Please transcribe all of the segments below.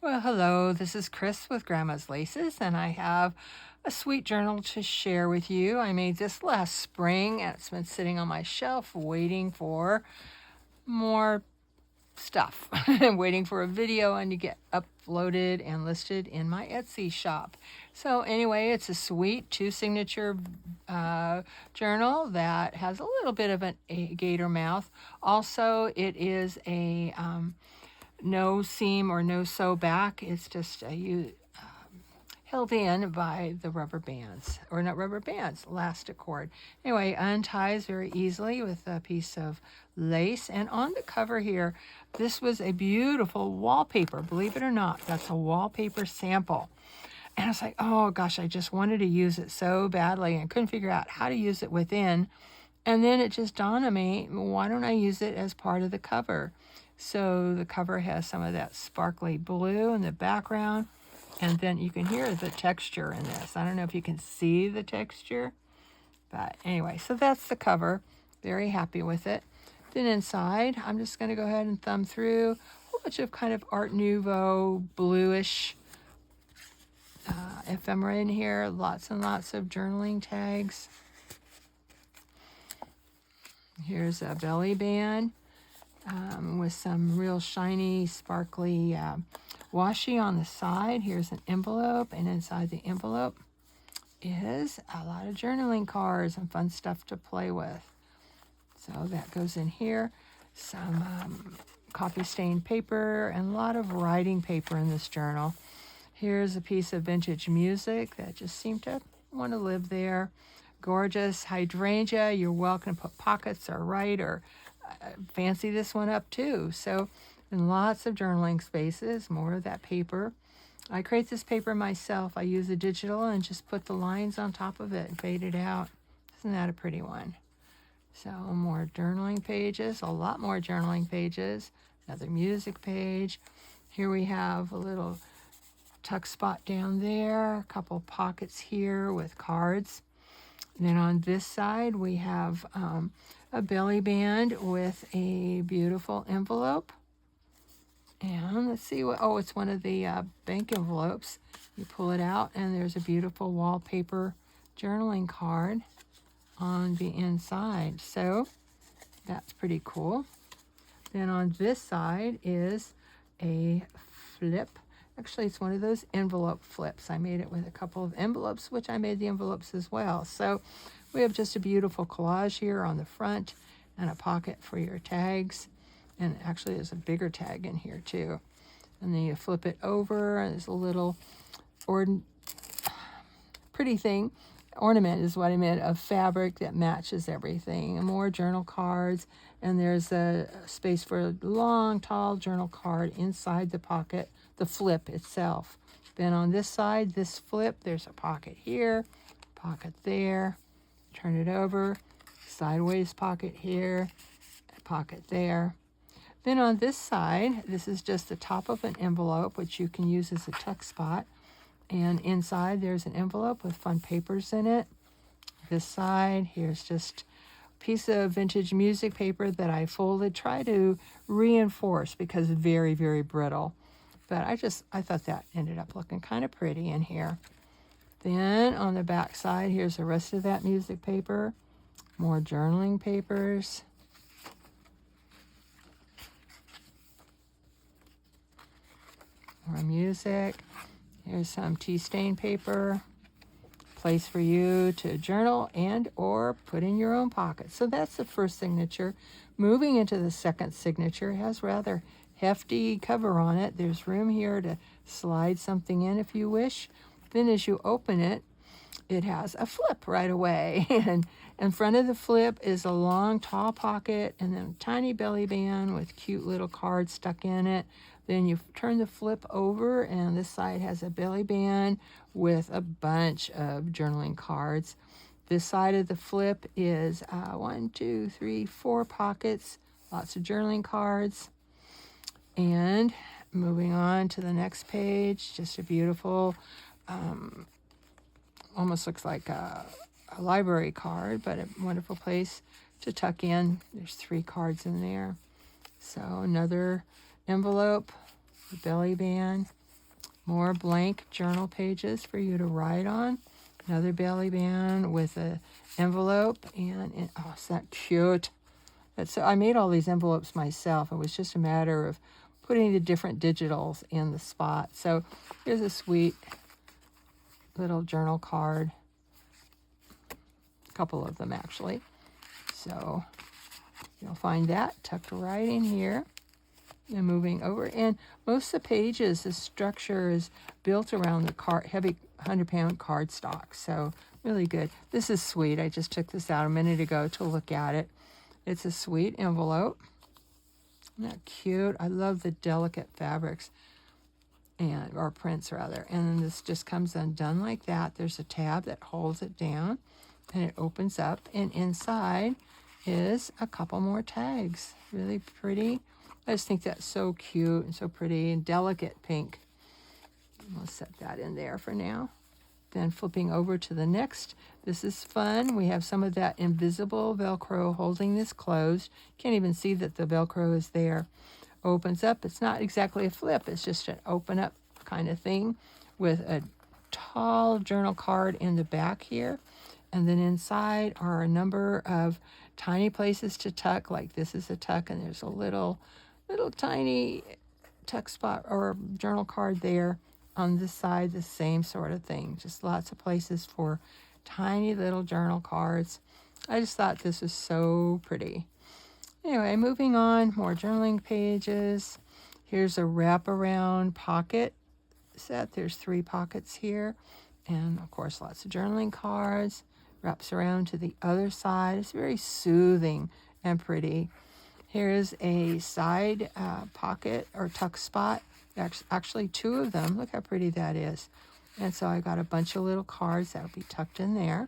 Well, hello, this is Chris with Grandma's Laces, and I have a sweet journal to share with you. I made this last spring, and it's been sitting on my shelf waiting for more stuff. I'm waiting for a video and to get uploaded and listed in my Etsy shop. So, anyway, it's a sweet two signature journal that has a little bit of a gator mouth. Also, it is a no seam or no sew back. It's just held in by the rubber bands, or not rubber bands, elastic cord. Anyway, unties very easily with a piece of lace. And on the cover here, this was a beautiful wallpaper. Believe it or not, that's a wallpaper sample. And I was like, oh gosh, I just wanted to use it so badly and couldn't figure out how to use it within. And then it just dawned on me, why don't I use it as part of the cover? So the cover has some of that sparkly blue in the background, and then you can hear the texture in this. I don't know if you can see the texture, but anyway, so that's the cover. Very happy with it. Then inside, I'm just going to go ahead and thumb through a whole bunch of kind of Art Nouveau bluish ephemera in here. Lots and lots of journaling tags. Here's a belly band with some real shiny, sparkly washi on the side. Here's an envelope, and inside the envelope is a lot of journaling cards and fun stuff to play with. So that goes in here. Some coffee stained paper and a lot of writing paper in this journal. Here's a piece of vintage music that just seemed to want to live there. Gorgeous hydrangea. You're welcome to put pockets or write or fancy this one up too. So, and lots of journaling spaces, more of that paper. I create this paper myself. I use a digital and just put the lines on top of it and fade it out. Isn't that a pretty one? So more journaling pages, a lot more journaling pages. Another music page. Here we have a little tuck spot down there, a couple pockets here with cards. And then on this side, we have a belly band with a beautiful envelope. And let's see what, oh, it's one of the bank envelopes. You pull it out, and there's a beautiful wallpaper journaling card on the inside. So that's pretty cool. Then on this side is a flip. Actually, it's one of those envelope flips. I made it with a couple of envelopes, which I made the envelopes as well. So we have just a beautiful collage here on the front and a pocket for your tags. And actually, there's a bigger tag in here too. And then you flip it over, and there's a little pretty thing. Ornament is what I meant, of fabric that matches everything. And more journal cards. And there's a space for a long, tall journal card inside the pocket, the flip itself. Then on this side, this flip, there's a pocket here, pocket there. Turn it over, sideways pocket here, a pocket there. Then on this side, this is just the top of an envelope, which you can use as a tuck spot. And inside, there's an envelope with fun papers in it. This side, here's just a piece of vintage music paper that I folded, try to reinforce because it's very, very brittle. But I thought that ended up looking kind of pretty in here. Then on the back side, here's the rest of that music paper. More journaling papers. More music. Here's some tea stain paper. Place for you to journal and or put in your own pocket. So that's the first signature. Moving into the second signature, it has rather hefty cover on it. There's room here to slide something in if you wish. Then as you open it, it has a flip right away. And in front of the flip is a long, tall pocket and then a tiny belly band with cute little cards stuck in it. Then you turn the flip over, and this side has a belly band with a bunch of journaling cards. This side of the flip is 4 pockets, lots of journaling cards. And moving on to the next page, just a beautiful, almost looks like a library card, but a wonderful place to tuck in. There's 3 cards in there. So another envelope, a belly band, More blank journal pages for you to write on. Another belly band with a envelope, and oh, isn't that cute? I made all these envelopes myself. It was just a matter of putting the different digitals in the spot. So here's a sweet little journal card. A couple of them, actually. So you'll find that tucked right in here. And moving over, and most of the pages, the structure is built around the heavy 100-pound cardstock. So really good. This is sweet. I just took this out a minute ago to look at it. It's a sweet envelope. Isn't that cute? I love the delicate fabrics, or prints rather. And then this just comes undone like that. There's a tab that holds it down, and it opens up, and inside is a couple more tags. Really pretty. I just think that's so cute and so pretty, and delicate pink. I'll set that in there for now. Then flipping over to the next. This is fun. We have some of that invisible Velcro holding this closed. Can't even see that the Velcro is there. Opens up. It's not exactly a flip. It's just an open up kind of thing with a tall journal card in the back here. And then inside are a number of tiny places to tuck. Like this is a tuck, and there's a little tiny tuck spot or journal card there. On this side, the same sort of thing. Just lots of places for tiny little journal cards. I just thought this was so pretty. Anyway, moving on, more journaling pages. Here's a wraparound pocket set. There's 3 pockets here. And of course, lots of journaling cards. Wraps around to the other side. It's very soothing and pretty. Here's a side pocket or tuck spot. Actually 2 of them. Look how pretty that is. And so I got a bunch of little cards that will be tucked in there.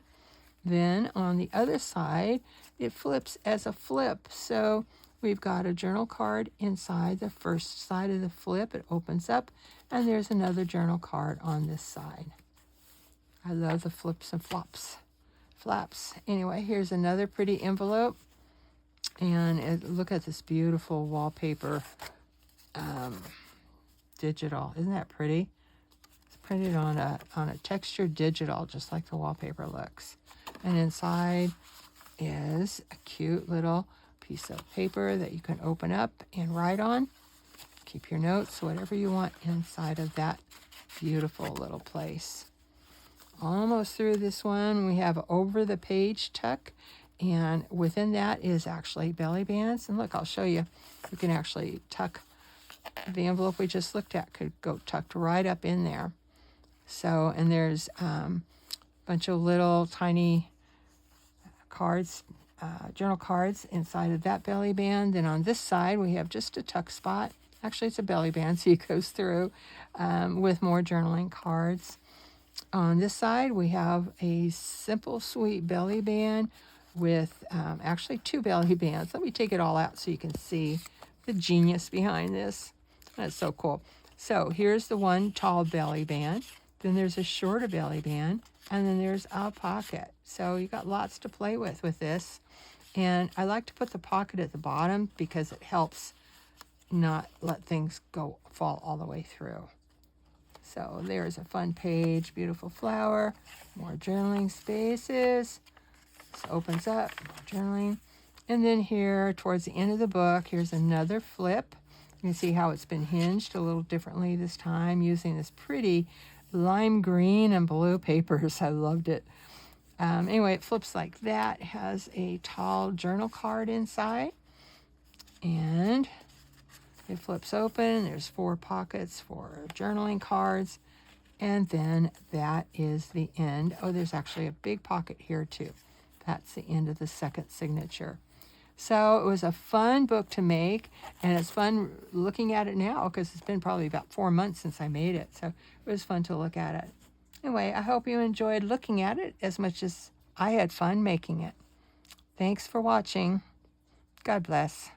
Then on the other side, it flips as a flip. So we've got a journal card inside the first side of the flip. It opens up, and there's another journal card on this side. I love the flips and flaps. Anyway, here's another pretty envelope. And look at this beautiful wallpaper digital. Isn't that pretty? It's printed on a textured digital, just like the wallpaper looks. And inside is a cute little piece of paper that you can open up and write on. Keep your notes, whatever you want inside of that beautiful little place. Almost through this one. We have over the page tuck, and within that is actually belly bands. And look, I'll show you. You can actually tuck the envelope we just looked at, could go tucked right up in there. So, and there's a bunch of little tiny cards, journal cards inside of that belly band. Then on this side, we have just a tuck spot. Actually, it's a belly band, so it goes through with more journaling cards. On this side, we have a simple, sweet belly band with actually 2 belly bands. Let me take it all out so you can see the genius behind this. That's so cool. So here's the one tall belly band. Then there's a shorter belly band. And then there's a pocket. So you got lots to play with this. And I like to put the pocket at the bottom because it helps not let things fall all the way through. So there's a fun page, beautiful flower, more journaling spaces. This opens up, more journaling. And then here towards the end of the book, here's another flip. You can see how it's been hinged a little differently this time using this pretty lime green and blue papers. I loved it. Anyway, it flips like that. It has a tall journal card inside. And it flips open. There's 4 pockets for journaling cards. And then that is the end. Oh, there's actually a big pocket here too. That's the end of the second signature. So it was a fun book to make, and it's fun looking at it now because it's been probably about 4 months since I made it. So it was fun to look at it. Anyway, I hope you enjoyed looking at it as much as I had fun making it. Thanks for watching. God bless.